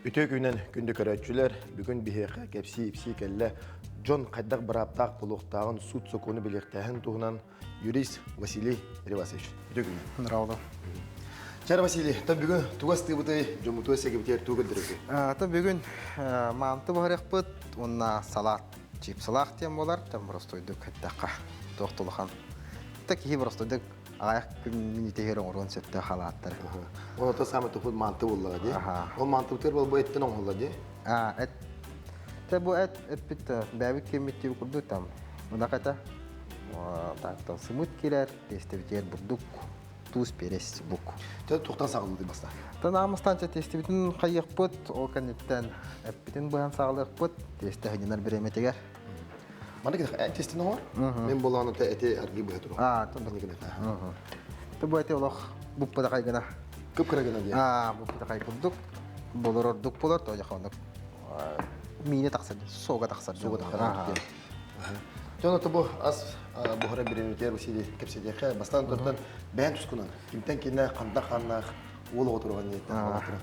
Үтө күнен күнді көрәтчілер бүгін бігеқі кәпсі ипси кәлі Джон қайдақ бұраптақ бұлықтағын суд сокуны білектәхін туғынан юрист Василий Ревасович. Үтө күнен. Рауды. Чар Василий, та бүгін туғас тыбытай жомутуа сегімтер туғын дұрығы. Та бүгін маңты бағырық бұд, онна салат, чип салақ тем болар, там бұрыстойдық әттәққа тоқтылыған. Та кейі бұрыстойдық аяқ минитегерін орын сөтті халаттар. Ол та самы тұқыд манты болуға де? Ол манты бұтыр бұл әттен оңғылға де? Та бұл әт бітті бәбі кеметтегі күрді там. Мұна қайта сымыт келер, тестебітер бұрдық, туыз перес бұқ. Та тоқтан сағылды баста? Та намыстан тестебітін қайық бұд, ол кәнеттен әппітін бұян сағылық бұд, тесті хәненер біреметегер. Мана кедек тестин оңар? Мен болағаны әте әргі бұға тұру. Та бұл әте олақ бұппыда қайғына. Көп кірагына де? Бұппыда қай бұлдық, болыр ордық болар, той жақауындық. Мейіне тақсарды, соға тақсарды. Соға тақсарды. Жоната бұл аз бұғыра біреметер Василий кепседеқе бастан тұрдан бән тұскынан. Кемтен кені қанда қаннақ олы отырған ниеттен.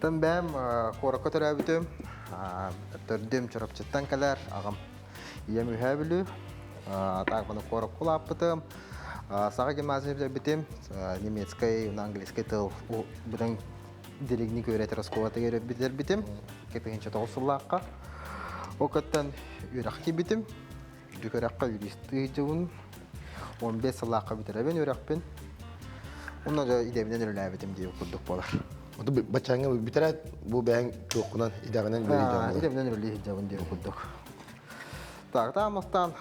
Тан бәм қораққа түрі әбітім, түрдім чұрапчыттан кәлер, ағам. Ем үйәбілі, так бұны қорық қолап бұтым. Саға кемазын бітім, немецкай, английскай тыл, бұдан дерегні көретер асқуаты керіп бітер бітім. Кепігінші тоғысылаққа. Оқыттан үйрақки бітім. Дүкөраққа юристі жауын. 15 сылаққа бітірәбен үйрақпен. Онна жа идемінен үрілі бітім дейі күрдік болар. Оты бачаңа бітірәт, бұл бәң тоқынан идағынан бөлі жауын. Идемінен үрілі жауын дейі күрдік. Так, тамастан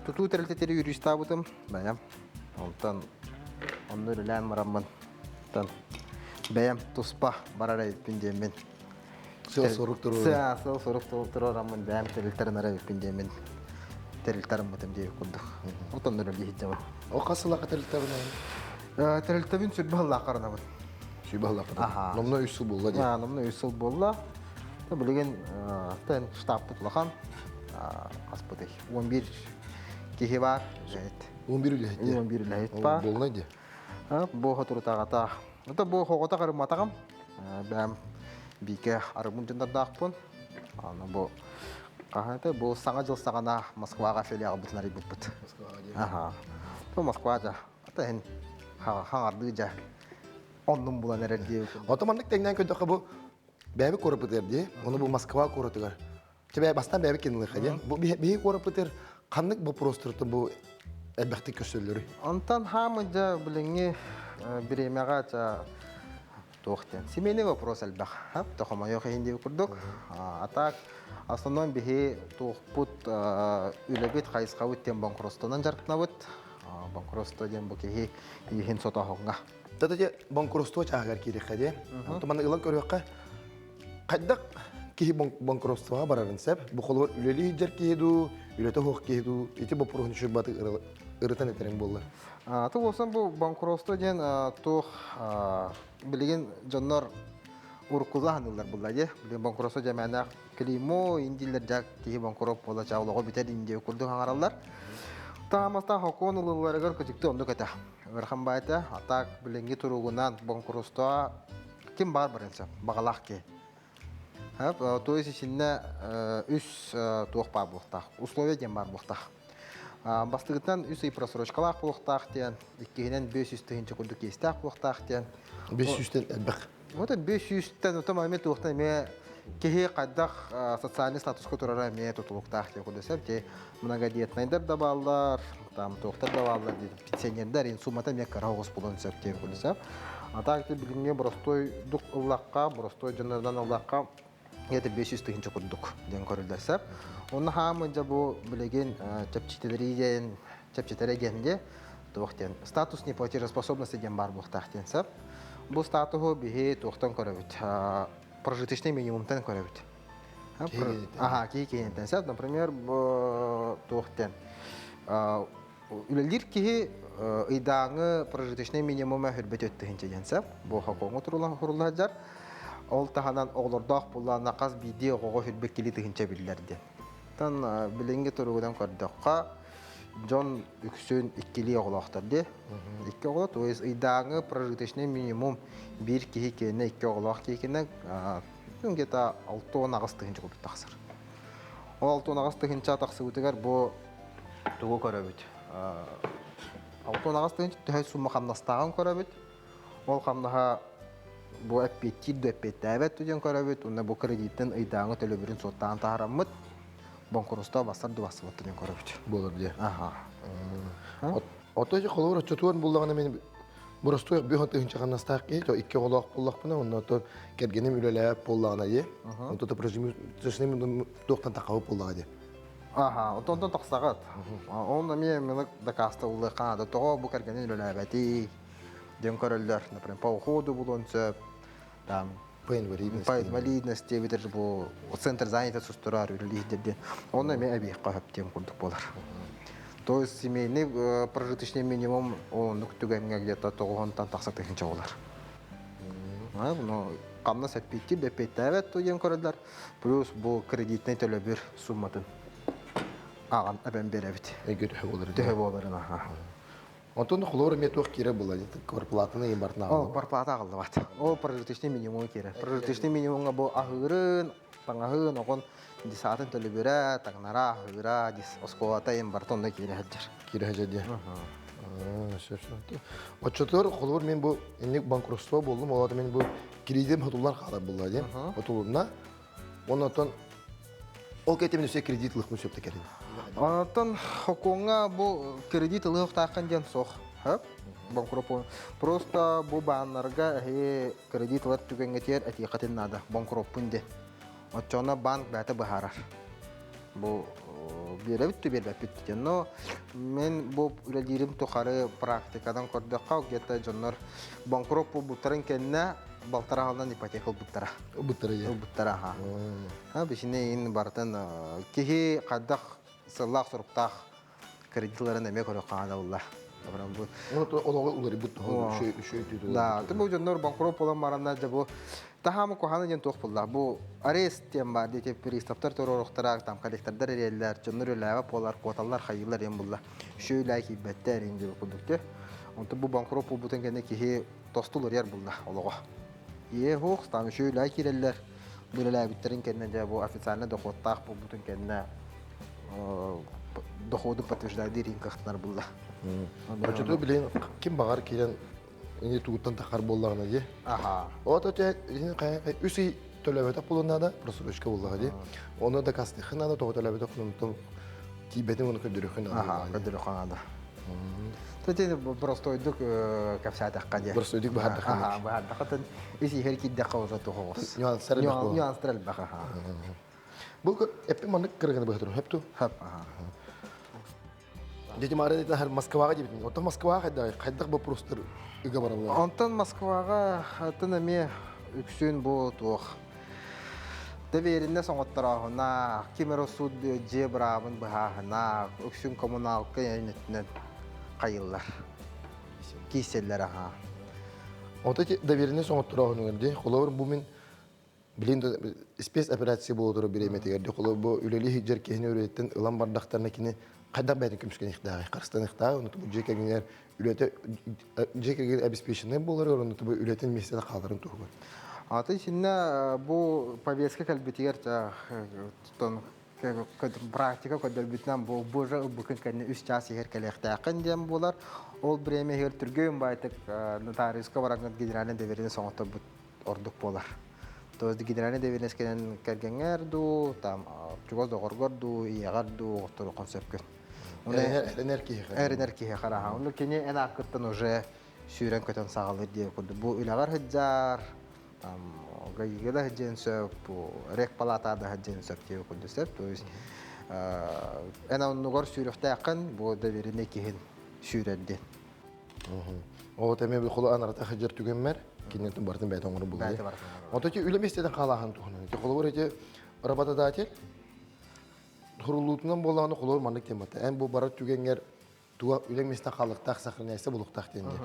туту терилтетери юриста бутым, бәям. Онтан онны үрілән мараммын. Бәям туспа барара еппіндемен. Сыл сорук тұру. Сыл сорук тұру рамын бәям терилтерін ара еппіндемен. Терилтерін бұтым дейі күрдік. Отан үрілі жауын. О қасылаға терилтерін ағын? Терилтерін сүрбағылақ қарынабын. Сүрбағылақ қарынабын? Номна 3 сыл болла де? Номна 3 сыл болла. Білген штаб бұтылақан. Аспыдай. 11 кеге бар. 11 үләйт де? 11 үләйт бар. Болнай де? Бұғы тұры тағата. Бұғы хоғыта қарым атағам. Бәм бейке арымын жындарда ақпын. Бұл саңа жыл сағана Москваға фелі ағы бұтынар ебіт бұт. Москваға де? Бұл Москва жа. Ата ән қаңарды жа. Онның бұлан әрер де. Отамандық тәңнен көндіқі бұл бәбі көріп бұтыр де? Оны бұл Москва көрітігір. Тебе бастан бәбі кенілі қаден. Бұл бейі көріп бұтыр қанық бұл простыртын бұл әлбәқті көшілері? Онтан хамы жа біліңе біремеға жа тоқтен. Семейный вопрос әлбәқ. Тоқыма йоқ ейінде көрдік. Атак основной бейі тоқпұт үләбет қайысқа өттен банкростынан жарқына өт. Банкросто ден бұл кейі ейін сота хоңға. Тәді де банкросто чағығар керек қаде. Тұманды ұлан көріққа қайдақ кейі банкростоға барарын сәп. Бұл қолығыр үлелі жар кейді, үлеті хоқ кейді. Еті бұл пұрғын үшір баты ұрытан етерің болы. Тұқ олсан бұл банкросто ден тұқ білеген жонлар ұрқыза ханылар бұллады. Білген банкросто жәмәнақ клеймо, индилер жақ кейі банкроп бола жауылығы бітер индеу күрді қаңаралар. Тамаста хокон улыларыгар көтікті онды көті. Өрхан байты, атак біленге тұруғынан банкростоға кем бар барынса, бағалақ ке. Той сесінне үс туық бар бұлықтақ, условия ден бар бұлықтақ. Бастығыттан үс үй просрочкалақ бұлықтақ ден, еккегінен 500-тігінші күрді кейістақ бұлықтақ ден. 500-тен әлбәқ? 500-тен ұтым әмет ұлықтан ме кеге қайдақ социальный статусқа тұрара ме тұтылықтақ ден күрдесіп, де многодетнайдар да балдар, тоқтар да балдар, пенсионердар, сумата ме қара оғыз бұлын сөп ден күрдесіп. Атақты білінге бұрыстой дүк ұллаққа, бұрыстой жанардан ұллаққа еді 500-тігінші күрдік ден көрілдесіп. Оны хамы жа бұл білеген чәпчетері генде статус неплатежеспособности ден бар бұқтақ денсіп. Бұл статуғы бігі тоқтан көрібіт. Прожиточный минимумтан көрібіт. Кей кейінтен сәп. Например, тоқтен. Үлелер кейі ұйдаңы прожиточный минимумы хүрбет өттігінші денсіп. Бұл қоңы тұрылы жар. Ол тағанан оғылырдақ бұллағына қаз бейде оғы хүрбет келі тігінші білдерді. Тан біленге тұрығыдан көрдіққа Джон үксін иккели оғылақтарды. Икки оғылақ, то есть ұйдаңы прожиточный минимум бір кейі кейіне икки оғылақ кейіне Күн где-то 6 агыстыгынча кубит тахсыр. Ол 6 агыстыгынча тахсы үтегер бу тугу көрөбүт. 6 агыстыгынча төһөй сумма камнастаган көрөбүт. Ол камнаха бу эппеттир дөппеттәбет түден көрөбүт. Уна бу кредиттен ыйдаңы төлөбүрүн соттан тахараммыт. Банкротство бастар дубасы түден көрөбүт. Болар дия. Аха. Отойчу холовор чотуан буллагана мен буростой бихотын чаганастак ки то икки голок буллакпына онно то кергенем үлелеп буллагана е. Онто то прожим төшнем доктан такабы буллага де. Аха, отон таксагат. Онда мен дакаста улы канада того бу кергенен үлелебети. Дем көрөлдөр, например, по уходу булонча там По инвалидности. по инвалидности битер бу центр занятости стурар үлелидерден. Онда мен аби кахап тем курдук болар. То есть семейный прожиточный минимум он түгәмгә где-то 9-тан такса техничә булар. Ну, камна сәппетти дә петтәвет туен көрәләр. Плюс бу кредитный төлөбер сумматын. Аган абен беребит. Эгер холовор. Төһә буларына. Онтон холовор метох кире була ди. Корплатаны имбартна. Ол парплата агылды бат. Ол прожиточный минимум кире. Прожиточный минимумга бу ахырын, таңахын огон дисатын төлөбөрә, таңнара ахыра, дис оскоата имбартонда кире хаҗыр. Кире хаҗа. Отчотор холовор мен бу инник банкротство болдум. Олар мен бу кредитим хатулар калар була ди. Хатуларна. Онотон ол кетемен үсе кредитлык мөсөп текерин. Антон хоконга бу кредит лык такан ден сох. Хап? Банкропо. Просто бу баннарга кредитлар түгөнгө тер атикатын нада. Банкропунде. Отчона банк бата бахарар. Бу беребит бербепт. Но мен бу үлелерим тохары практикадан көрдөккө где-то жоннор банкропу бутарын кенне балтарагандан ипотека буттара. Буттара я. Буттара ха. Ha бишине ин бартан кихи кадак сыллак суруптак кредитларын эме көрө каада булла. Абрам бу. Онто олого улары бутты. Шөй түйдү. Да, тибу жоннор банкроп болан марана жабу тахамы коханы жен тох булла. Бу арест тем бар дете приставтар торороктара там коллектордар эрелер, жоннор элева полар коталар хайылар ем булла. Шөй лайки беттер инде кудукте. Онто бу банкроп бутен кене кихи тостулар яр булла олого. Хох там шөй лайки эрелер. Билелер биттерин кене жабу официально доходтак бу бутен кене доходу подтверждает ринкахтар булла. Отчотор билен ким багар кирен инде тугуттан такар боллагына ди. Аха. Ото те үси төлөбөтө пулунада просрочка боллага ди. Оны да касты хынада то төлөбөтө пулунтон кибетин оны көдөрөхүн. Аха, көдөрө канада. Тете просто идук капсата кадя. Просто идук бахар Аха, бахар дакатын иси херки дакавза тухос. Нюанс сэр бахо. Нюанс трел баха. Бу эппи мандык кырганы бахтыр. Хепту. Хап, аха. Дети мары да хар Москвага дибит. Ото Москвага да кайдак бу просто ыга баралар. Антон Москвага тынаме үксүн бу тух. Доверенне соңоттарагына Кемерово суд жебрабын бахана үксүн коммунал кыйнетнен кайыллар. Киселлер аха. Ото те доверенне соңоттурагына ди. Холовор бу мен билин спецоперация болдуру биреметегерди. Холовор бу үлели хиджер кехне өрөттен ылан бардактарына кини кайда бәйден көмүскөн ихтагы, Кыргызстан ихтагы, уну бу жекегенер үлөтө жекеген обеспеченный болар, уну бу үлөтен меселе калдырын тугу. Аты синна бу повестка калбитигер тон практика көдөлбүтнан бу бужа бүкүн кenne 3 час егер келектакын дем болар. Ол бреме егер түргөн байтык нотариуска бараган генеральный доверенность соңото ордук болар. То есть генеральный доверенность кенен кергенгерду, там чугоз догоргорду, иярду, отору концепт. Энергия хараха. Оны кене эн акыттан уже сүйрен көтөн сагалыр деп курду. Бу улагар хыджар, там гайгыда хыджен сөп, рек палатада хыджен сөп деп курду сөп. То есть эн онугор сүйрөктө акын бу доверенный кехин сүйрөдден. О теме бу холо анарта хыджар түгөнмөр, кинетин бартын байтан оңор булду. Ото че үлеместеден калахан тухуна. Ке холор эте работодатель хурулутунан болгону холор мандык темата. Эн бу барат түгөнгер туа үлеместен калыктак сохраняйся булуктак денди.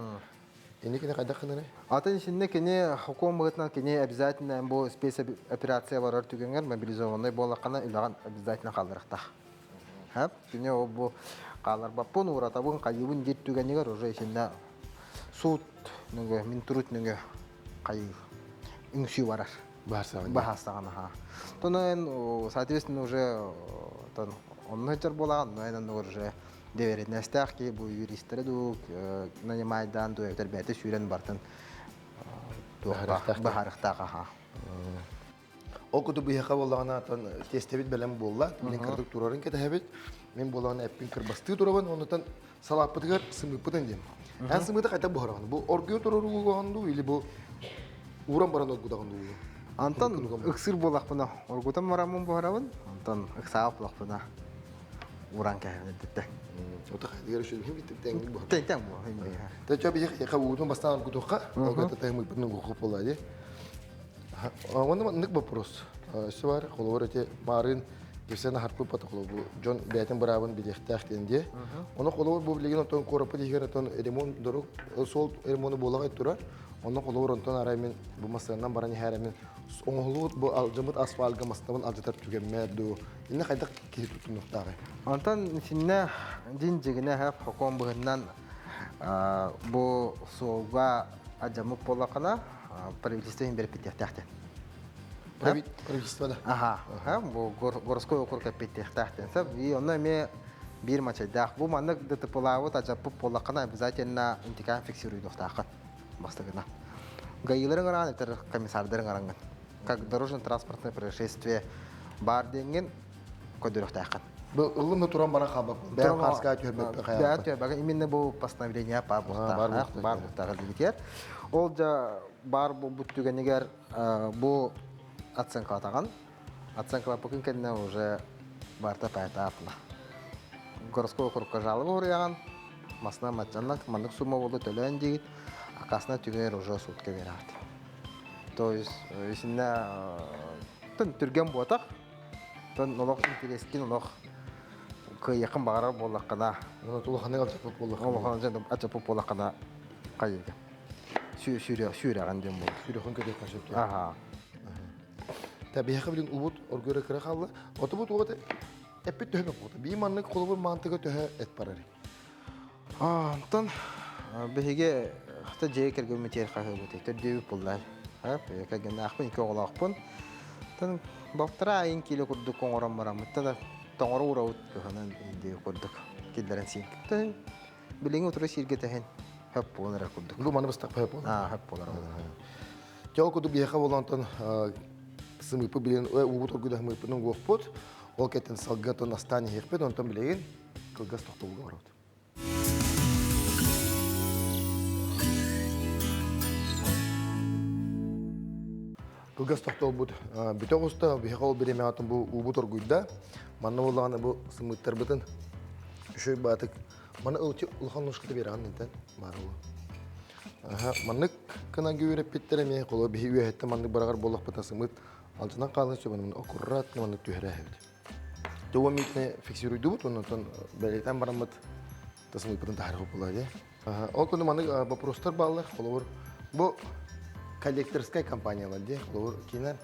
Эне кине кайда кынаны? Атын синне кине хукуматынан кине обязательно бу спецоперация барар түгөнгер мобилизованный болакана илаган обязательно калдырыкта. Хап, кине бу калар бапун уратабын кайыбын дет түгөннигер уже синне суд нүгө мин турут нүгө кай үңсү барар. Барсаган. Бахастаган, ага. Тонен, соответственно, уже он хеджер болаган, но это уже доверенностях, ки бу юристтері ду, нанимайдан ду, тербеті сүйрен бартын бахарықтақ, ага. Ол күтү быйха боллагана тон тестебит белем болла. Мен кырдык турарын кетебит. Мен боллагана эппин кырбасты турабын, онутан салаппытыгар сымыппытын дем. Эн сымыта кайта бухараган. Бу оргио туруруганду или бу уран баран олгудаганду. Антон ыксыр болақпына, оргутан марамын бухарабын, антон ыксаап болақпына уран кәйбін детті. Ота кайдыгар үшүн бит теңги бу. Тәң бу, химбей. Та чөбі яқа уутун бастан кутуққа, олгата таймыппытын гухуп болады. Онда нык вопрос. Севар холорете марын кесена харпы патохло бу Джон бетен барабын бидехтахтенде. Оны холор бу билеген отон корапы дигер отон ремонт дору сол ремонт болага тура. Оны холор отон араймен бу масаннан баран харамен оңолут бу алжымыт асфальтга мастабын алжатар түгенмәду. Инне кайдак киһи тутунуктагы. Антон синне дин жигине хап хоком быгыннан бу солга ажамы полакана правительство им берип питехтахтен. Правительство да. Ага, бу городской округ питехтахтен. Саб и онна ме бир мачайдах. Бу маннык дете полавот ажапы полакана обязательно интикам фиксируйду тахат. Бастыгына. Гаилерин аран этер комиссардарын аранган. Как дорожно-транспортное происшествие бар денген көдөрөк тахат. Бу ылымны туран бара хабак. Бәр хаска төбөп кая. Да, төбөк именно бу постановление бар буктагы дигер. Ол да бар бу бүттүгенегер бу оценка атаган. Оценка покин кенне уже барта пайтапла. Городской округка жалобы уряган. Масна матчанлак маннык сумма болду төлөн дигит. Акасына түгенер уже сутка берат. То есть, если түрген болатақ, олық интерескен, олық якын бағарар болаққана. Оны толыққаны алжапып болаққана. Олыққаны алжапып болаққана қайығы. Сүйреген дем болды. Сүйреген көдек қашыпты. Аха. Табияқы білін ұбыт оргөрі кірі қалды. Оты бұт оғыты әппет төхімек болды. Бейманның қолы бір мантығы төхі әт барары. Антон, бәйге қыта жей кәргі үмітер қағы бұты. Төрдеуіп болдар. Кәген ақпын, екі оғылақпын. Бақтыра айын келі күрдік қоңыран барамын. Тоңыры ұрауыт көхінен үйдегі күрдік. Келдерін сен. Біліңі отыры сирге тәхен. Хөп болыныр күрдік. Бұл маны бұстақ хөп болыныр? Хөп болыныр. Жау күрді бияқа болантын сымыпы білен ұғыт оргыда сымыпының ғоқпыт. Ол кәттен салғатын астаны еқпет, онтан білеген қылғас тоқтауға барауды. Кылгас тоқтол бұд. Бүті құста бияқа ол береме атын бұл ұғыт оргыда. Манна болағаны бұл сымыттар бұтын. Үшөй батық. Мана ылчы ұлған ұшқыды бераған нентен бар ол. Маннык кына гүйеріп беттереме, қолы бейі өйетті маннык барағар болақ бұта сымыт. Алтынан қалын сөбін окуррат маннык түйірі әйді. Төуі метіне фиксируйды бұд, онытын бәлектен барамыд тасымыт бұтын тағырғы болады. Ол күні маннык бапростар балылар, қолы бұр. Бұл коллекторская компаниялар де, қолы бұр кейінер.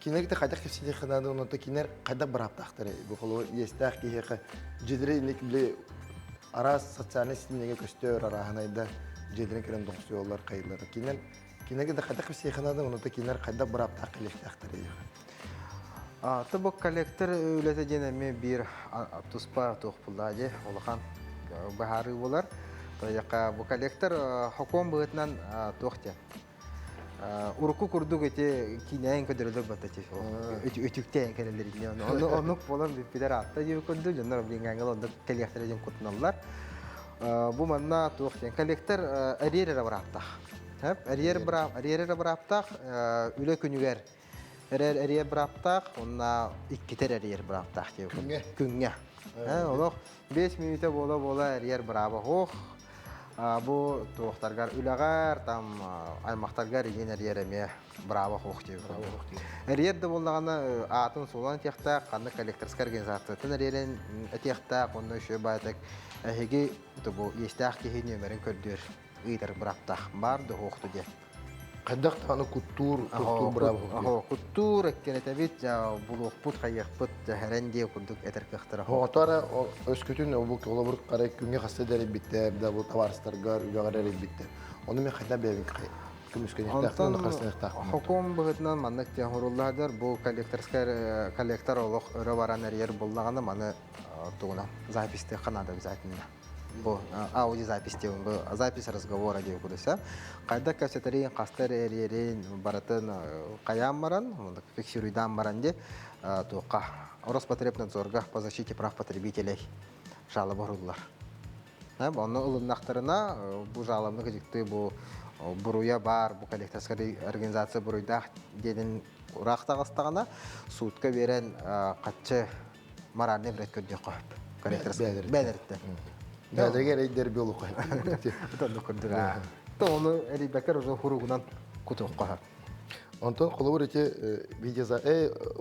Кейінер кеті қайдақ кепседе қынады, оныты кейінер қайдақ бір аптақтыры. Бұл қолы бұр естіғ кейхеқі жедірі инек біле арас социальный сетімдегі көстер арағынайда жедірін керен доңсы олар қайылары. Кейінер кеті қайдақ кепседе қынады, оныты кейінер қайдақ бір аптақ коллектақтыры. Бұл коллектор өлеті денеме бір тұспа тоқпылады, олыған бағары болар. Бұл коллектор хокон бұғытынан тоқтен. Урку курдук эти киняин көдөрөлөк батачы. Өтүктен келелерин. Онук болон бипидер атта жеп көндү, жандар билгенгел онда коллектор жем кутуналар. Бу манна токтен коллектор арьерера барапта. Хеп, арьерера барапта, үлө күнүгер. Арьер барапта, онна иккитер арьер барапта жеп. Күнгө. Олох 5 минутта бола арьер бараба. Хох. Бу тоқтаргар үләгәр, там аймақтаргар еген әрьереме браво хоқ деп. Әрьерді болғаны атын солан тияқтақ, қанды коллекторскар организациятын әрьерен әтияқтақ, онды үші байтық әхеге бұл естіғ кейін өмірін көрдер ұйдар браптақ барды хоқты деп. Қайдақ тағаны күттур браво хоқ деп. Күттур әккен әтәбет, бұл оқпұт, қайықпұт, әренде күрдік әтір қықтыра хоқ. Оғатара өскөтін ола бір қарай күнге қасты дәрі бітті, бұл таварыстарға үліғар әрі бітті. Оны мен қайда бәбін Көмүскөнөхтәхтен Онтон нахарсынөхтәхтен. хукум быгытынан маннык тен хурулладыр бу коллектор олох өрө баран эрер буллаганы маны тугуна записьте канада обязательно. Бу аудиозапись бу запись разговора деп кудуса. Кайда кассетери кастер эрерин баратын каяммаран, фиксируйдан баран де тука Роспотребнадзорга по защите прав потребителей жалоба хуруллар. Оны ылыннактарына бу жалобны кыжыкты бу буруя бар, бу коллекторская организация буруйда дедин урактагастагана судка берен катчы моральный вред көрдү коп. Коллекторская бедерте. Бәдерге рейдер биолог кой. Тонду көрдүга. Тону эрибекер уже хуругунан кутук коп. Антон колобор эти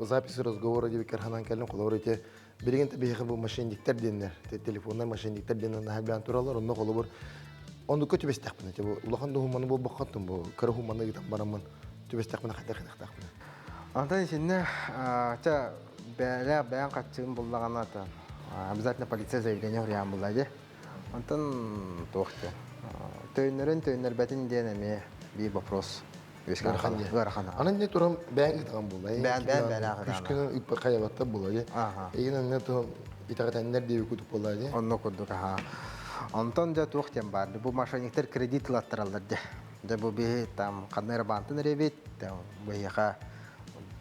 запись разговора деп карханан келген колобор эти биригенте бехе бу мошенниктер деннер, телефоннар мошенниктер деннер нахабан туралар, онно колобор онду көтүбестәк менә. Бу улахан духуманы бу бакаттым бу, кырыхуманы гитап барамын. Төбестәк менә хәтәк. Антон синне та бәян катчын буллагана та обязательно полиция заявление урян булады. Антон тохты. Төннөр бәтин денеме би вопрос. Гархана. Аны не турам бәян гитаган булды. Бәян. Күш көне үппә каябатта булды. Егенен не то итагатаннар дип күтүп булды. Онно курдук ха. Антон да тохтен бар. Бу мошенниктер кредитлаттыралар да. Да бу би там канер бантын ребит, там бияка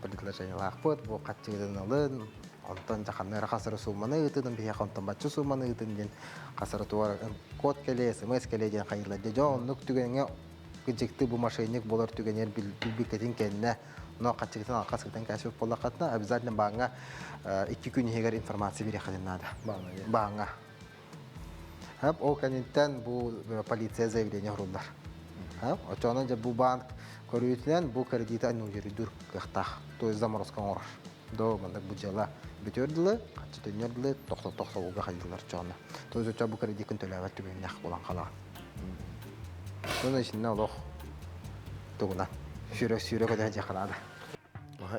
предложение лахпот, бу катчыдан алын. Антон да канер хасыр сумманы ытын бияка антон бачы сумманы ытын ден хасыр туар код келе, смс келе ден кайырлар. Жон нук түгөнгө кыжыкты бу мошенник болар түгөнер билбикетин кенне. Но катчыдан алкасыдан кашып болакатна обязательно баңга 2 күн егер информация бере каден надо. Баңга. Хап о каниттен бу полиция заявление хурулдар. Хап очонан же бу банк көрүйтүнөн бу кредит аннулируй дур кахтах. То есть заморозка ораш. До мандак бу жала бүтөрдүлө, качы төнөрдүлө, токто уга кайдылар чона. То есть очо бу кредиттин төлөбөт түгөн нак болан кала. Тоны ишинне олох тугуна. Сүйрө көдө жакалады.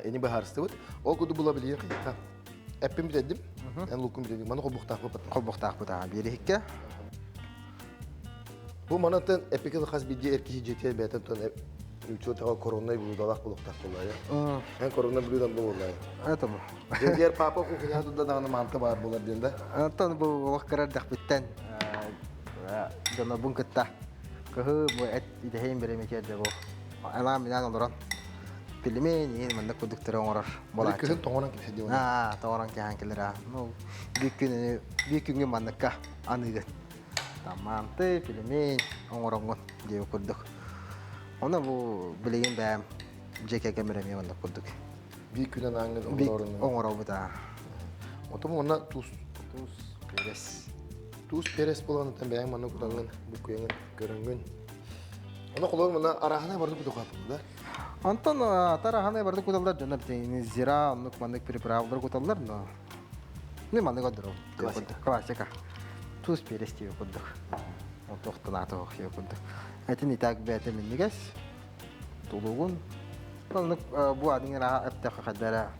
Эни бахарсты бут. Ол куду була билген кайта. Эппим бидем. Эн лукум бидем. Маны кобуктак бут. Кобуктак бут берекке. Бу манатын эпикел хас биди эрки жетер бетен тон үчө тага корона булдалак булуктак булай. Эн корона булудан булай. Это бу. Дер папа кухня туда дагы манты бар булар денде. Антон бу вакырар дактан жана бункатта. Кахы бу эт идеем беремекер де бу. Ала минан олорон. Пельмени мында кудуктар оңорор болат. Кысын тоңоран кесе деп. Тоңоран кехан келер. Ну, бикүнгө мандакка аныгы. Таманты пельмень оңоронгон деп курдук. Оны бу билеген бәм жеке камерамен мында курдук. Бикүнөн аңгы оңорон. Оңороо бута. Отом онна туз перес. Туз перес болгон тен бәм маны кудангын, бу көйгөн көрөнгөн. Оны колор мына арахана барды кудукап да. Антон тараханы барды кудалдар жанар тени зира онук мандык приправалар кудалдар, но не мандык одро. Классика. Туз перес деп кудук. Он тоқтан атып деп кудук. Этин итак бәте миннигес. Тулугун. Онук бу адың ра эптека кадара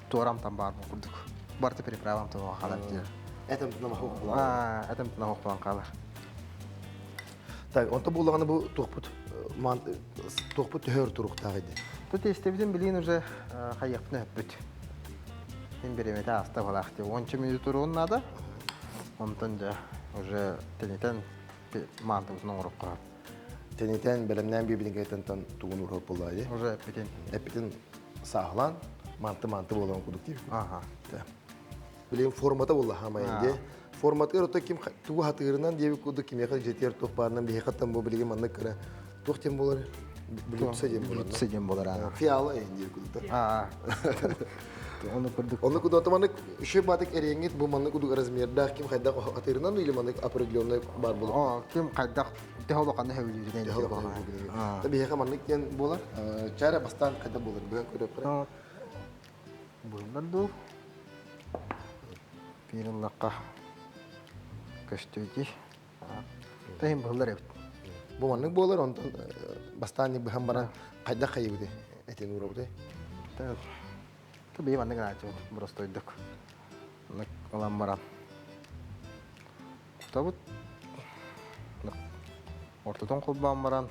торам там бар кудук. Барты приправам то халат дер. Этем тына хок була. Этим тына хок булан калар. Так, онто булаганы бу тохпут тохпут төхөр туруктагы ди. Тут истебиден билин уже хайяпны өппүт. Мен беремете аста балакты 10 минут турун надо. Онтон да уже тенетен манты узун оруп калат. Тенетен белемнен бибилингетен тан тугун уруп булайды. Уже битен. Эпитин саглан манты болгон кудук дип. Ага. Билем формата булла хамайынде. Форматы рота ким тугу хатырынан дип кудук кимека жетер топ барынан бихаттан бу билеген манны кыра. Тохтем болар. Блюдсе дем болар. Блюдсе дем болар. Фиала дип кудук. Оны курдук. Оны кудук атаманы еще батык эренгет бу манны кудук размерда ким хайда хатырынан или манны определенный бар болар. Ким хайда техоло каны хевилиден. Бихека манны кен болар. Чара бастан хайда болар. Бүгүн көрөп. Булнарду. Пириллакка көстөйди. Тайм болар эп. Бу манны болар онтон бастан бихам баран хайда кайбыды. Этен урабыды. Таби манны гачо бростойдук. Нак алам барам. Табут ортодон кулбан баран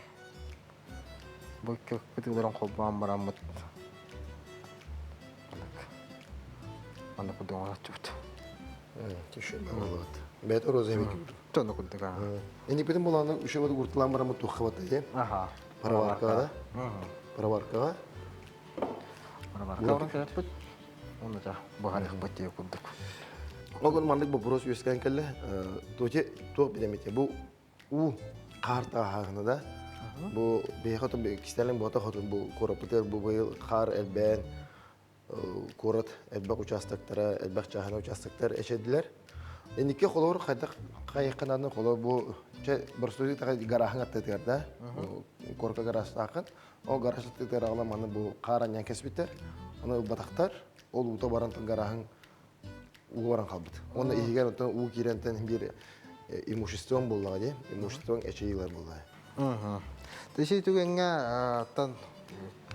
Bu köpütülerin kolbağın baramıt. Bana kudum ona çıktı. Düşün Allah. Bet oroz yemek gibi. Tonu kuduk ha. Eni benim bulanı üşe vadı kurtulan baramı tuhkavat diye. Aha. Para var kada. Para var kada. Para var. Kavran köpüt. Onu da bu hali kuduk kuduk. O gün mandık bu pros yüzgen kelle. Toçe to bilemete. Bu u karta hağını da. Bu bir hatun bir kişilerin bu hatun bu korapıtır bu bayıl kar elben. Korat elbak uçastaklara, elbak çahana uçastaklar eşediler. Endike kolor kayıkkananın kolor bu bir takı garahın attılar da. Korka garaj takın. O garaj attılar ağlamanı bu karan yan kesbitler. Onu bataktar. Ol uta barantın garahın uğuran kalbıt. Onda iyi gelen uğu kirenten bir imуществом булла ди. Имуществом эчейлер булла. Тэши түгенге тан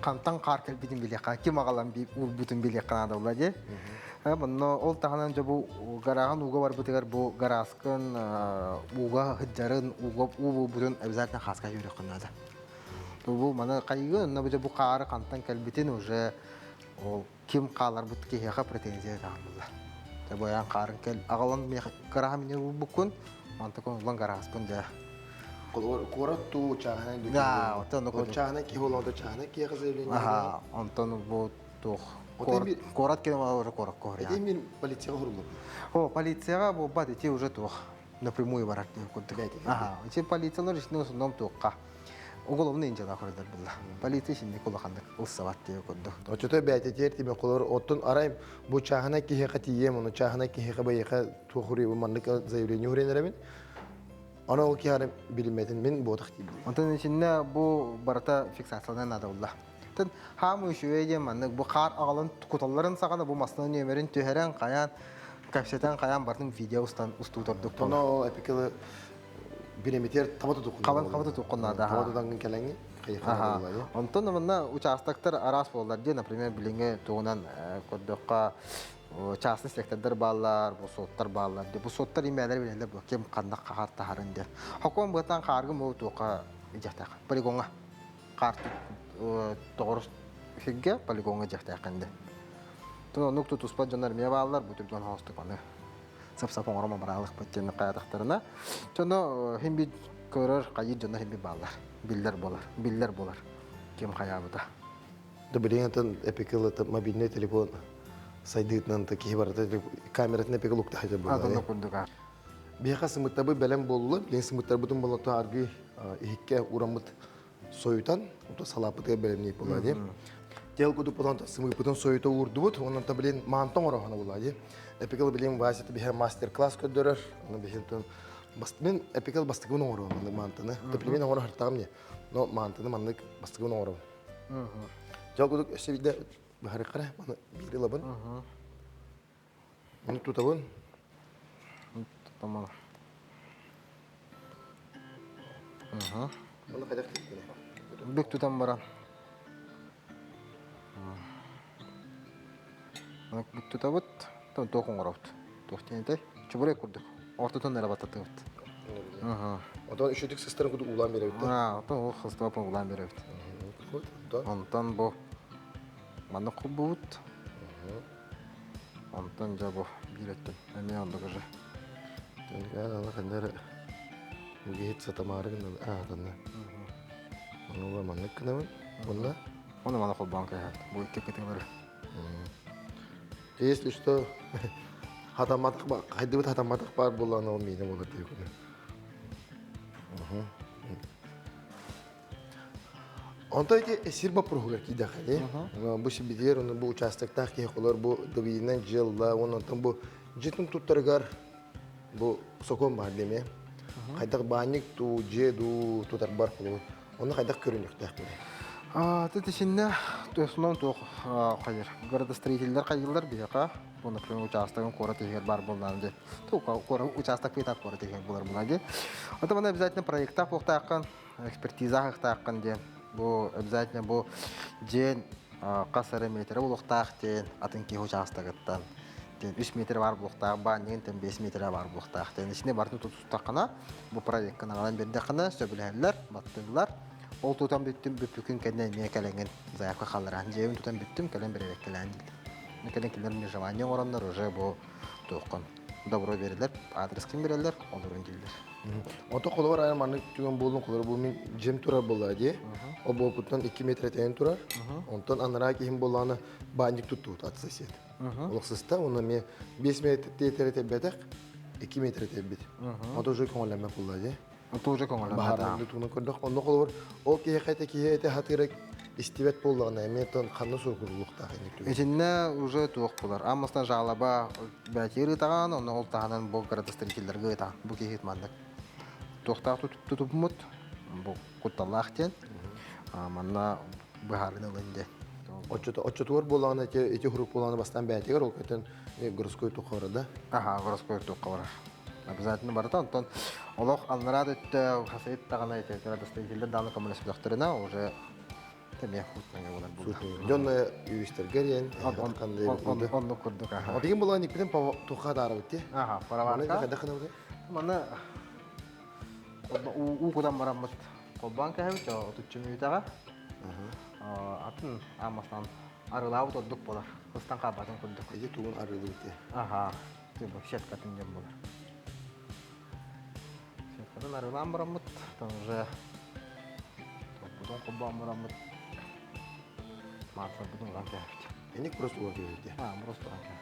кантан каркел бидин билека ким агалан би урбутун билека да була же. Бунно ол таханан жобу гараган уга бар бутыгар бу гараскын уга хыджарын уга бутун обязательно хаска жүрөк кынада. Бу мана кайгы на бу кары кантан келбитин уже ол ким калар бутки яка претензия да була. Боян карын кел агалан гараган мен букун мантакон улан гараскын да. Korat tu çahane dükkanı. Ya, o çahane ki holanda çahane ki yazılıyor. Aha, Антон bu tuh. Корат кене уже корак коря. Это именно полиция хурулу. О, полицияга бу бат эти уже тух напрямую барак не кудды. Ага, эти полициялар ишне основном тухка. Уголовный инжала хордар булла. Полиция шинде кулахандык улсават дие кудды. Очото бәйте тертиме колор оттун арайм бу чахана ки хакати ем onu чахана ки хаба яка тухури bu manlık заявление уренермен. Ana o ki yarım bilinmedin min bu taktiği. Антон içinde bu barata fiksasyondan nada ulla. Tın hamı şöyle manlık bu kar ağalın kutalların sağında bu maslanın ömerin tüheren kayan kapseten kayan bartın video ustuturduk. Ona o epikalı bilemeter tabata dokun. Kabata tukun da. Tabata dangın kelengi Aha. Антон мына участокдар арас болар де, например, билинге тугунан коддокка частный сектордар баллар, бу соттар баллар де. Бу соттар имелер билелер бу кем кандак кахар тахарын де. Хаком бутан каргы мо тука жактак. Полигонга карт тогорус хигге полигонга жактакында. То нукту туспа жанар ме баллар бу түрдөн хостук аны. Сап-сап оңорма баралык бөттен каядактарына. Тоно химби көрөр кайы жана химби баллар. Biller bolar. Kim hayabıda. Da bilinen epikalı mobilne telefon saydıktan ta ki barata kameratın epikalı ukta hacı bu. Adını kurduk ha. Bir kısmı tabi belen bollu, bir kısmı tarbutun bollu ta argı ihikke uramut soyutan, o da salapıtı belen ne buladı. Tel kudu putan ta sımı putan soyuta urdu but, onun ta bilen mantan orahana buladı. Epikalı bilen vasıtı bir master class ködürür, onu bilen Мен эпикал бастыгын оңору маннык мантыны. Теплемен оңору хартагым не. Но мантыны маннык бастыгын оңору. Жалгудук эсебиде бахары кара, маны бири лабын. Маны тутабын. Tamam. Маны кайдак тип. Бик тутам баран. Бик тутабыт, тон токун оробут. Тохтенете, чубурек курдук. Ортотон нера бататтыгыт. Одан үшөдүк сыстарын куду улан беребит. Отон ол хыстапын улан беребит. Онтон бу маны кубут. Онтон жабу биреттен. Эме ондугу же. Ана кандары гейт сатамарыгын атаны. Аны маннык кынабын. Бунда. Оны маны колбан кайат. Бу икки кетеңдер. Если что Хатаматык бар, хайдыбыт хатаматык бар болан ол мейне болар дейк. Онта эти эсир ба прогулар ки дахали. Бу сибидер, оны бу участоктар ки холор бу дөвинен жылла, онтан бу жетин туттаргар бу сокон бар деме. Хайдак банник ту жеду тутар бар холор. Оны хайдак көрүнүктак. Тут içinde основном тух кайыр. Градостроительдер кайылдар бияка. Bu например участокын кора тегер бар болнанды. Тука кора участок бетап кора тегер болар булады. Это мына обязательно проекта токтакан, экспертиза токтакан де. Бу обязательно бу жен касары метр улуктак ден атынки участогыттан. Ден 3 метр бар булуктак, баннин тен 5 метр бар булуктак. Ден ичине барды тутуктакана бу проекттан алган берде кана сөбүләрләр, баттылар. Ол тутан бүттүм бүпүкүн кенне не келенген заявка халларан жеун тутан бүттүм келен беребек келен. Некелен килер мне желание ораннар уже бу тоққан. Добро берилер, адрес ким берилер, олорун дилер. Ото колор ай маны түгөн болдун колор бу мен жем турар болла ди. О бу буттан 2 метр тен турар. Онтон анара ким болланы бандик туттут ат сосед. Олоксыста оны ме 5 метр тетер бетек 2 метр тебит. Ото уже коңлама болла ди. Это уже коңлама. Бахарны туны көрдөх. Онно колор ол кие кайта кие эте хатырак истибет боллагына метон ханны сургурлукта ханып. Ичинне уже туох булар. Аммастан жалаба бәтери таган, оны ол таган бу градостроительлерге та. Бу кихит мандык. Туохта тутупмут. Бу куталлахтен. Манна бахарын ылынды. Оччотур боллагына эти хуруп боллагына бастан бәтегер ол кетен городской тухарда. Ага, городской тухар. Обязательно барда, онтон олох анрад өттө хасыйт тагана эти градостроительлер даны коммунист докторына уже теме хутнага булар бу. Жонна юристер герен, кандай болду. Онну курдук, ага. Отеген болан икпен туха дары битти. Ага, параварка. Дахана бу. Мана у кудан бараммыт. Колбанка хем чо тутчумуйтага. Атын амастан арылау тоддук болар. Кыстан кабатын курдук. Эже тугун арылы битти. Ага. Тибо шеткатын жем болар. Шеткатын арылан бараммыт. Там уже кудан колбан бараммыт. Мартса будун ганка. Эник просто уга битти. Просто ганка.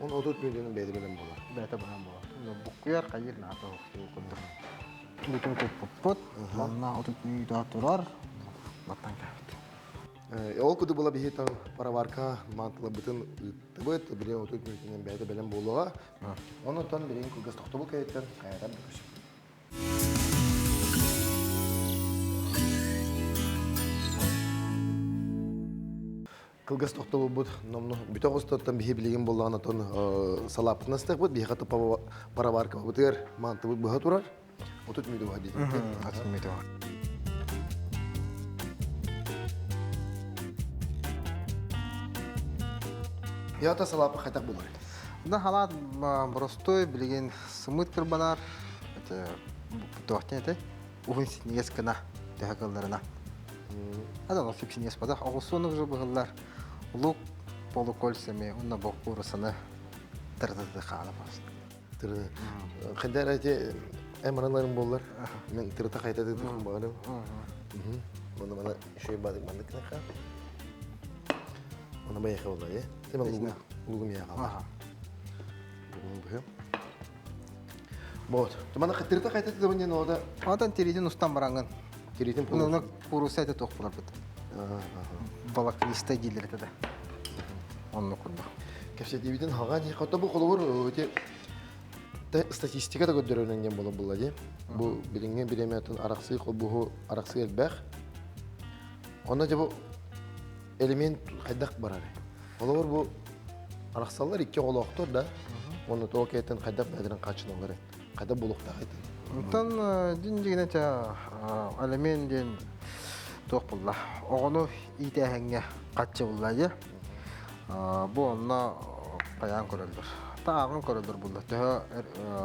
Он отут миллионун беди белен болар. Бәті баран болар. Буккуяр кайыр наты хоқты курдук. Бүтүн көппөт. Манна отут үйдө турар. Баттан кабыт. Ол куду була бихи таң параварка мантла бутын тыбыт, билен отут миллионун беди белен болуга. Оны тон билен кугас токтобул кайттан кайрап бүкүш. Кылгас токтобул бут, номну бүтө гостаттан бихи билеген боллагана тон салаптынастык бут, бихи каты параварка бутыр манты бут быха турар. Отут миллион хадид. Атмыйды. Ята салапы хайтак болар. Да халат простой билеген сымыт кырбанар. Это тохтен это. Угун синес кына тагылларына. Ада ол синес бада. Огусонук же быгыллар. Лук полукольцами онна бокурусаны тырдыды халапас. Тырды. Хәдәр әте эмранларым болар. Мен тырта кайта дидим багым. Мана шөй бадык мандык нака. Она бая хавла, е? Темен лугум я хавла. Ага. Бу. Вот. Тумана тырта кайта дидим мен ода. Адан теридин устан баранган. Киритим Уну курусайты тох булар бит. Ага. Балак листа дилер это да. Онну курду. Кәфсә дибиден хаган я ката бу колор өте статистикада көдөрөнгән була була ди. Бу билингән биремәтен араксы кол бу араксы элбәх. Аны җабу элемент кайдак барар. Олар бу араксалар ике олоктор да. Оны токетен кайдак бәдерен качыналар. Кайда булукта кайтын. Онтан динжигине та элемент ден тох булла. Огону итәһәнгә качы булла я. Бу онна паян көрөлдөр. Тагын көрөлдөр булла. Тә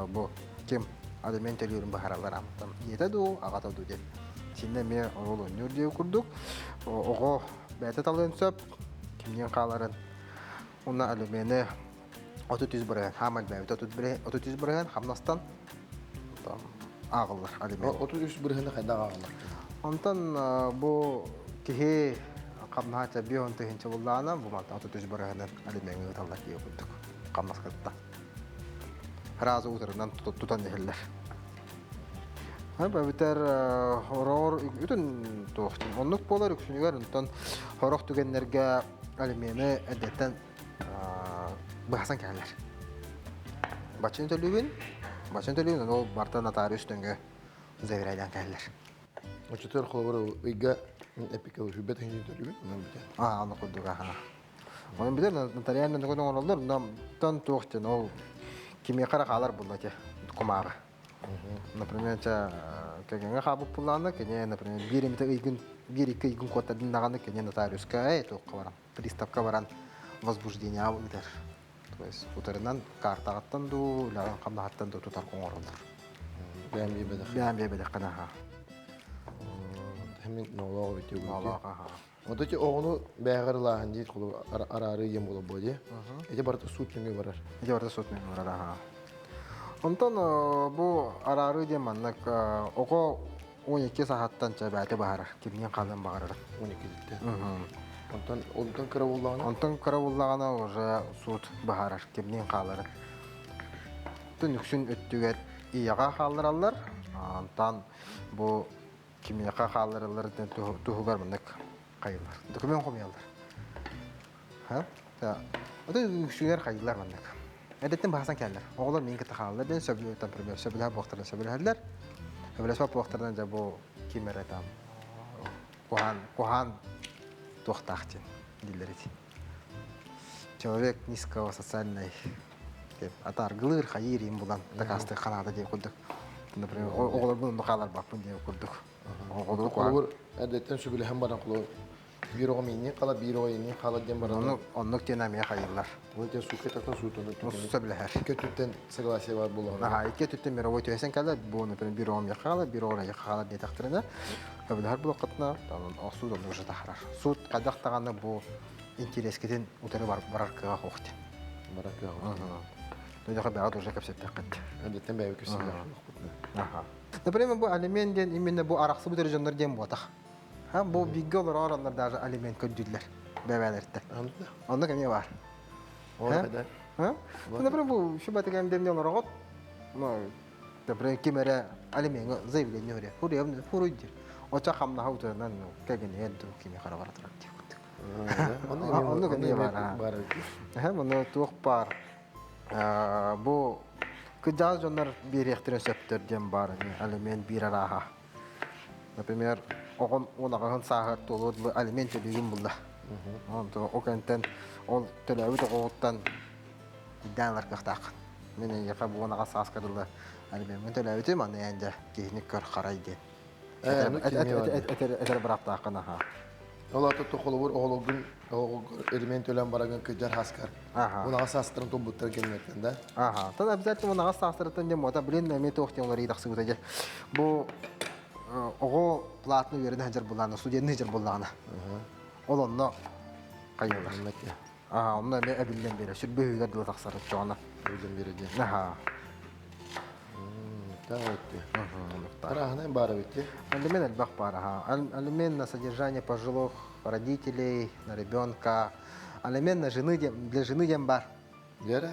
бу кем элемент элерин бахаралар амтан. Етеду агата ду деп. Синне ме олу нурдев курдук. Ого бәте талын сөп кимнен каларын. Уна элементе отутүз барган, хамак бәбит отутүз барган, хамнастан там агылыр элемент. Отутүз бирһендә кайда агалар. Онтан бу кихи камнача бион тегенче буллана, бу манта отутүз барган элемент таллар киеп курдук. Камнаскатта. Разы утырынан тутан дехеллер. Бәбитер хорор үтен тохтын. Оннук болар үксүнүгөр онтан хорох түгеннерге элементе әдеттен бахсан кәлләр. Бачын төлүбүн, ол барта нотариус төңгө зәвирайдан кәлләр. Очтер колор ыйга эпикал хүбет хин төлүбүн. Аны курдук аха. Onun bilir notarialden de kodon olurlar. Tan toxtun o kimi qara qalar bullaca kumağı. Например, кегенге хабып булланы, кене, например, биремите ыйгын, бир-2 ыйгын котта диннаганы кене нотариуска тоққа барам. Приставка баран возбуждение алыдыр. То есть утарынан картагаттан ду, лаган камнагаттан ду тутар коңоролдор. Бәм ебедек. Бәм ебедек канаха. Hemen noğla bitiyor bu. Allah aha. O da ki onu beğerler değil kulu ararı yem olur böyle. Ece barata su tünü varar. İki orada sot memur aha. Ondan bu ararı diye mannak oku 12 saattan çabate bahar. Kimden kalın bahar. 12 litre. Ondan kıra olduğuna. Ondan karavullağına уже sut bahar. Kimden kalır. Tünüksün öttüger iyaga kaldırarlar. Ondan bu kimyaka kaldırırlar tuhugar mannak kayırlar. Dokumen koyuyorlar. Ha? Ya. O da üksüler kayırlar mannak. Edetten bahasan keller. Oğlan min kıta kalırlar. Ben söbülü tempermer. Söbülüler boğtarlar. Söbülülerler. Öbülesme boğtardan bu kimere tam. Kuhan tohtaqtin dilleri. Человек низкого социальной атаргылыр хайырым булан такасты канада деп курдук. Например, оголор bunu kalар bakın diye kurduk. Oğlum Kulu edetten şu bile hem bana kulu bir o mini kala bir o ini kala dem barana. onu tenamaya hayırlar. Bunu te su ketakta su tonu. Musa bile her. Kötüten согласие var bulan. Aha, iki tütten mировой түйесен калар, bu например, bir om yakala, bir ora yakala diye taktırına. Öbür her bulakatına, tamam, o su da уже tahrar. Su kadak tağanda bu интерескеден утары барар кыга хохты. Barak ya. Дойдоха бәғат уже кәпсет тәққат. Edetten bey kösü. Ага. Например, bu алимент именно bu арақсы bu дәрежелер дем болдық. Ha bu bilgi olur oranlar даже алимент көндүлләр. Бәбәләрдә. Anladın? Onda кеме бар. O kadar. Ha? Например, bu şu батыгам демне оларгот. Ну, например, кемере алимент заявление өре. Фурудир. Оча хамна хаутынан кәгене янды кеме карабар турат дип. Onu kene var ha. Hem onu tuğ par. Bu kıcaz jonlar bir ektiren söptür dem var. Element bir araha. Например, ona kan sahar tolu bu element dediğim bulla. Onu o kanten o telavi de oğuttan iddialar kıhtak. Mene yaka bu ona kasas kadırla. Element telavi de manne yanda kehnik kar karaydı. Eter bıraktı akına ha. Ola tuttu kulu vur oğlugun element ölen baragan kıcar haskar. Ona asastırın tobutlar gelmekten de. Aha. Tabii обязательно ona asastırın dem oda bilen ne tohtiyanlar idaqsı gutacak. Bu oğu platını verin hajar bulana, studiyanın hajar bulana. Olanla kayıyorlar. Aha, onlar ne ebilden beri. Şu büyükler de taksarı çoğuna. Öyle biri. Aha. Tamam etti. Арахна бара bitti. Алимент альбах пара. Алимент на содержание пожилых родителей, на ребенка. Алимент на жены для жены дембар. Гера?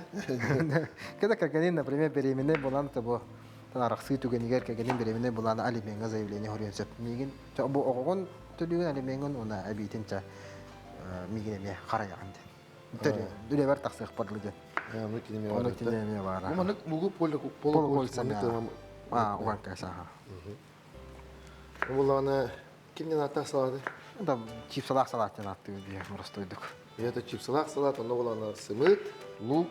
Когда каганин, например, беременный булан, то бу тарахсы туганигер каганин беременный булан алиментга заявление хорьёнсеп. Мигин бу огон төлүн алиментин уна абитинча мигинеме караяган. Дүле бар таксык барлыгы. Onu dinlemeye var. Ama ne bu polo tamam. Ulan kasa ha. Vallahi kimden atak saladı? Da çift salat attı diye prostoyduk. Ya da çift salat, onda vallahi sımıt, luk,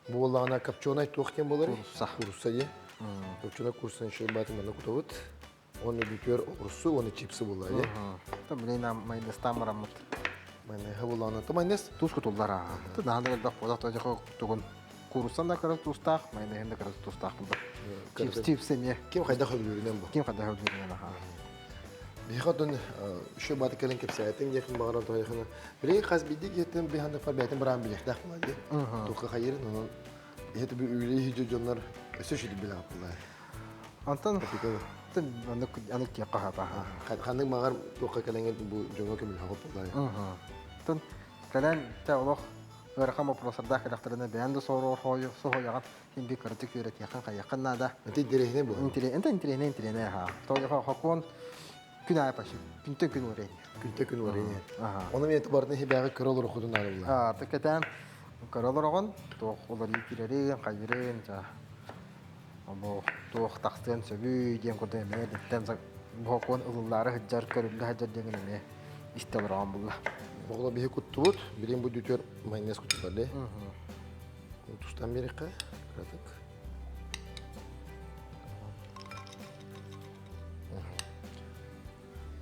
bu vallahi kapçonay tohken boları. Kursa ye. Kapçonay kursan şey batı bana kutavut. Onu bitiyor kursu, onu çipsi vallahi ye. Tabii ne mayonez tamaramut. Bana ha vallahi tamam ne? Tuz kutullar ha. Da handa da poda toja tukun. Kursan da karı tuztak, mayonez da karı tuztak buldu. Chips mi? Kim kayda xabiliyorum bu? Kim kadar hövdürüyor ha. Bir kadın şu batı kelen kepsayetin yakın bağıran toyakına. Biri kaz bildik yetim bir handa fabiyetin bırakın bilek dağıtma diye. Toka hayırın onun. Yeti bir üyeli hiç canlar söşeli bile yaptılar. Antan. Tabii anık ya kahapa ha. Kandık mağar toka kelen bu jonga kemil hafaptılar. Tan kalen çağlıq Örxam oprosarda karakterine beğendi soru soğuyan hindi kritik öğret yakın nada. Enti direhne bu. Intirene ha. Toya hakon günah yapaşı. Gün oraya. Gün var ya. Onun etibarında hibeğe kırılır okudun alırlar. Artık eten kırılır oğun. Toq oları yitirerin, kayırın. Bu toq taksın söbü diyen kurdu emeğe. Bu hakon ılılları hıccar körüllü hıccar diyen emeğe. İstelir ağam bullah. Oğla bir kuttu bilin bu dütür mayonez kutu var de. Tuzdan beri kay, kıratık.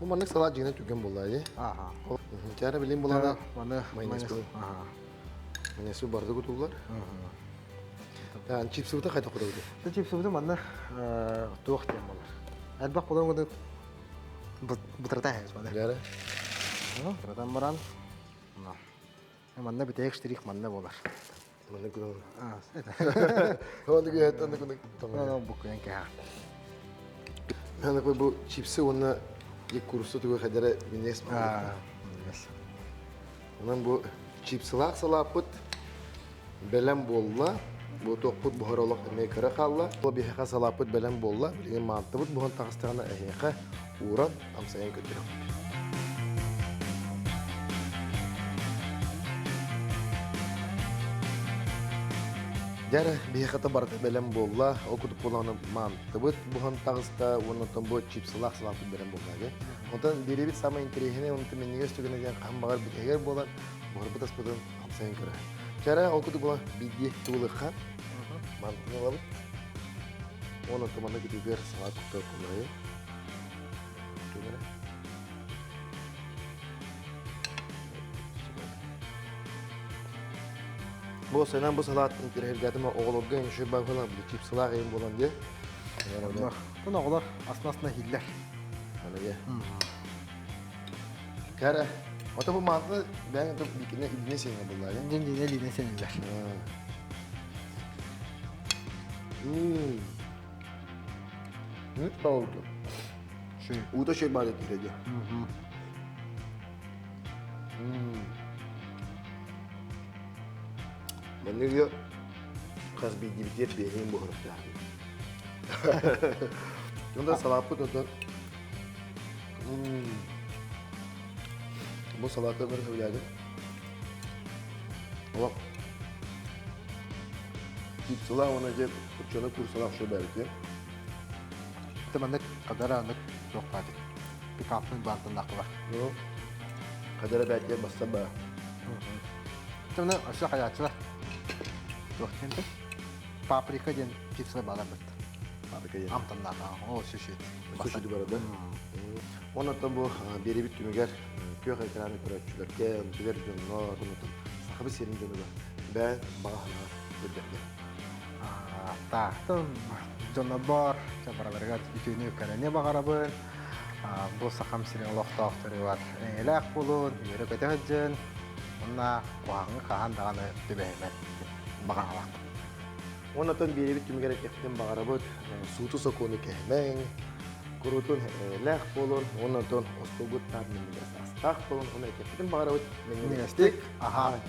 Bu manık salat jine tüken bulayı. Aha. Cara bilin bulana Mana mayonez kutu. Aha. Mayonez barda kutular. Yani chips kutu kayda kutu. Та чипсы бутым анда туох тем болар. Албак болон года Бутырта хәз бада. Гәрі. Бутыртан баран. Манна битек штрих манна болар. Мені күнің. Это. Оны көйет, оны күнің. Ну, букуен ке. Мені көй бұл чипсы, оны ек курсы түгі қадары менес ма? Yes. Онан бұл чипсылақ салапыт, бәлем болла, бұл тоқпыт бұхаролық әмейкірі қалла. Бұл бейхеқа салапыт бәлем болла, білген мантыбыт бұған тағыстағына әйеқа уран амсайын көтірі. Дәрі бейхеқата барды бәлем болла, оқытып болағына мантыбыт бұған тағыста, онытын бұл чипсылақ салапыт бәлем болла. Онтан беребит самый интересный, он мен неге стөгенә дигән камбагар битәгәр булар, бары бутас будан амсайын күрә. Чара окуды була бидди тулыха. Мантны алып. Оны томанда китүгәр салат кутып кулай. Түгәрә. Бу сенән бу салат интерһергәдәме оглыгы инше багыла бу чипсылар ем булган ди. Бу нагылар аснасына хилләр. Анага. Кара, ото бу мантны бәң тип бикене идне сеңе булар. Дин лине сениләр. Ne oldu? O da şey bari diredi. Ben ne diyor? Kaz bir gibi diye beğeneyim bu hırıfta. Onda salapı da da. Bu salata böyle söyledim. Ama Cipsılar ona cep uçana kursalar şu belki. Тәмәннек кадаранык жоқ бады. Пикапның бантын нақыла. Yok. Kadere belki basta ba. Тәмәнне ашы хаятчылар. Жоқ тенде. Паприка ден чипсы бала бит. Harika yani. Амтан нақа. О, шишет. Sushi bu arada. Ona da bu beri bir tümüger köy ekranı kuratçılar. Tüger canına unuttum. Sahibi senin canına. Ben bağına ödemle. Та, тон жоннобор, чабараларга икөйнү кәрәне багарабын. Бу сахам сирен лохтофтары бар. Элек булун, йөрө көтөҗөн. Онна куагы каһан даганы төбәмәт. Багалак. Ona da beri bir tümüger ekran bağırabıt. Sutu sokunu kehmen. Kurutun leh bolun. Ona da ostogut tabmini de sastaq bolun. Ona ekran bağırabıt. Нестик, аха.